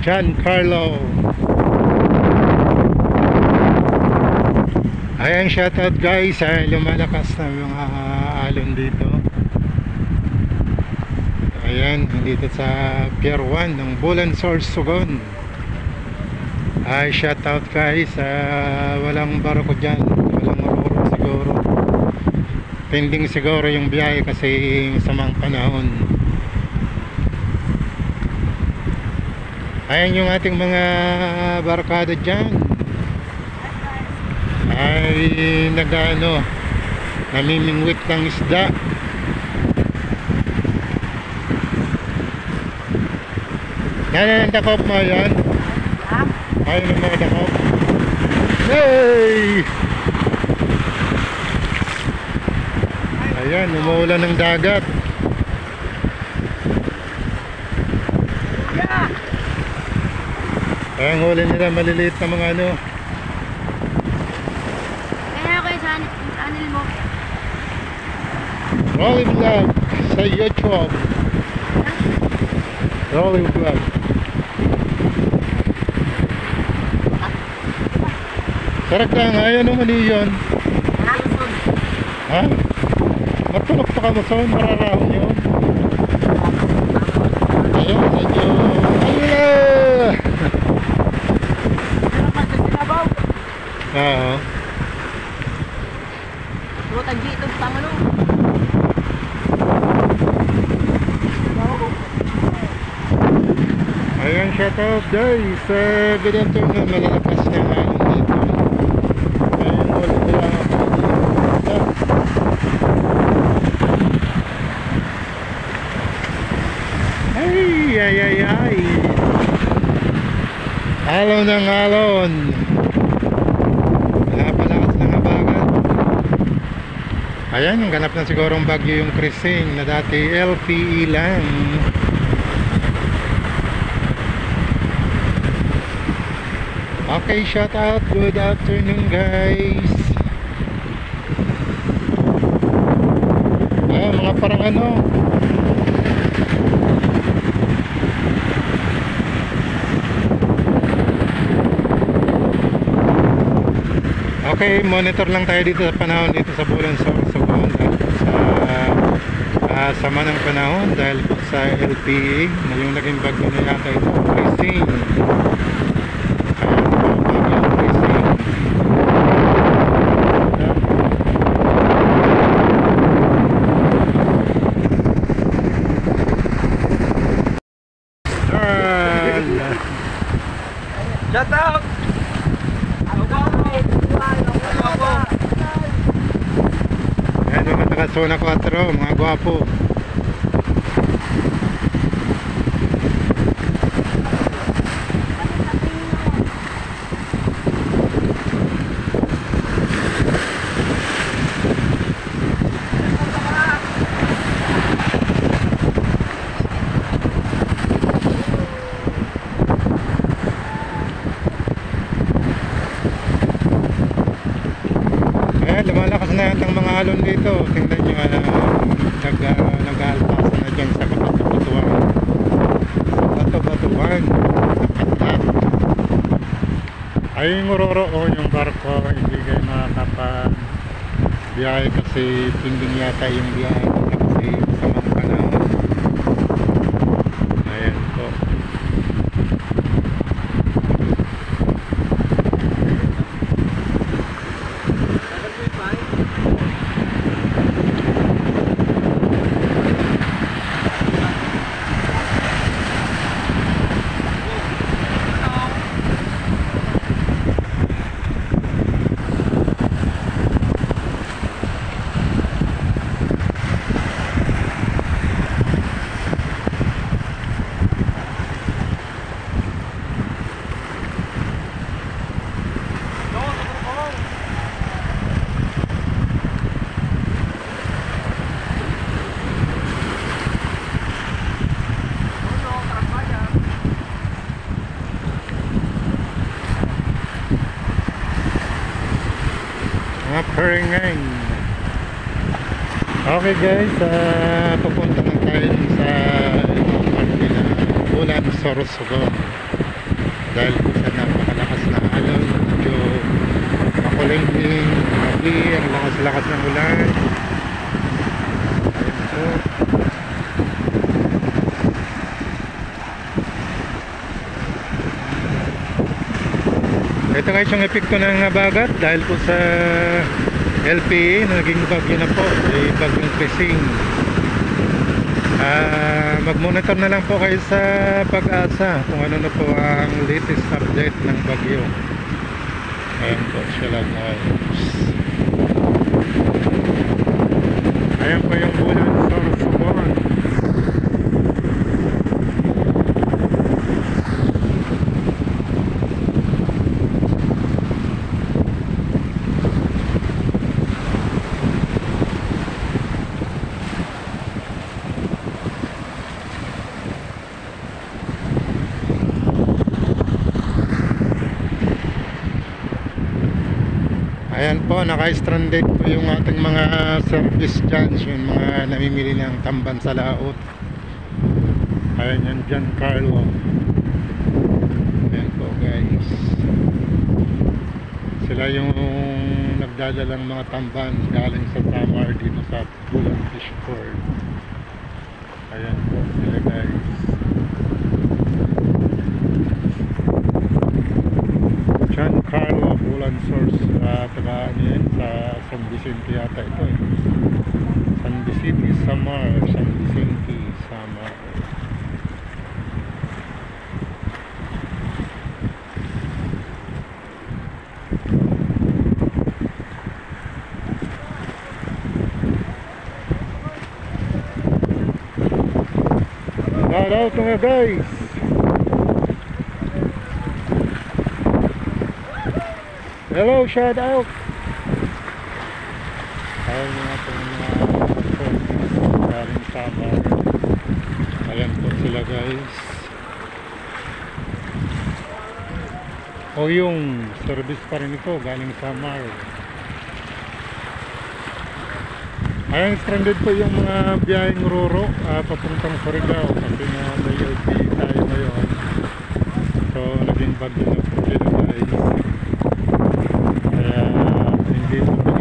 Giancarlo. Ayan, shoutout guys. Ay, lumalakas na mga alon dito. Ayan, dito sa Pier 1 ng Bulansor, Sugon. Ay, shoutout guys. Walang barko dyan, walang ororo siguro. Pending siguro yung biyahe kasi masamang panahon. Ayan yung ating mga barkada dyan. Ay namimingwit ng isda. Yan ang dakop mo yan. Ayun ang mga dakop. Hey! Ayan, umuulan ng dagat. Ayan, huli nila maliliit na mga ano. Kaya ako yung channel mo. Rolling vlog sa YouTube. Rolling vlog. Sarap lang, ayan o mali yun. Ha? Matulog pa ka mo sa mararahon yun. Ayun, medyo ayun. Oo. Rutan dito, tama no. Ayan, shout out guys. Good afternoon, malalakas na alon dito. Ayan, wala nila ako. Ay. Alon ng alon. Napalakas ng habagat. Ayan, ganap na sigurong bagyo yung Krising na dati LPE lang. Okay, shout out. Good afternoon guys. Ayan, mga parang ano. Okay, monitor lang tayo dito sa panahon dito sa Bulansor, Sugon. Sa sama ng panahon dahil sa LPE na yung naging bagyo na yata ito, Krising. Shout out! Ayan yung mga taga-zona 4, mga gwapo. Lumalakas na ang mga alon dito. Tingnan nyo, nag-aalpasan na dyan sa Batuan. Batuan. Nakatlat. Ay, yung Ororo o yung barko, hindi kayo makakapag-biyahe kasi pinding yata yung biyahe kasi masamang panahon. Ayan po. Mga peringay. Okay guys, pupunta na tayo sa Bulansor, Sugon. dahil po sa napakalakas na alon, medyo makulimlim, gabi, ang lakas-lakas ng ulan. Ayun po. Ito guys yung epekto ng bagat dahil po sa LPA na naging bagyo na po, bagyong Krising. Mag-monitor na lang po kayo sa Pag-asa kung ano na po ang latest update ng bagyo. Ayan po sila guys. Ayan po yung bulan Sorsogon. Ayan po, naka-stranded po yung ating mga service dyan, yung mga namimili ng tamban sa laot. Ayan yan dyan, Carlo. Ayan po guys, sila yung nagdadalang mga tamban galing sa Samar dito sa Bulan Fishport. Ayan po sila guys. Giancarlo Bulan Source, taga yan sa San Vicente yata ito eh. San Vicente, Samar. San Vicente, Samar. Shout out mga guys. Hello, shout out. Ayan nga po mga service galing Samar. Ayan po sila guys. O yung service pa rin ito galing Samar. Ayan, stranded po yung mga biyaheng Roro papuntang Surigao kasi na may LP tayo ngayon. So naging bagyo na po sila guys. Kaya hindi po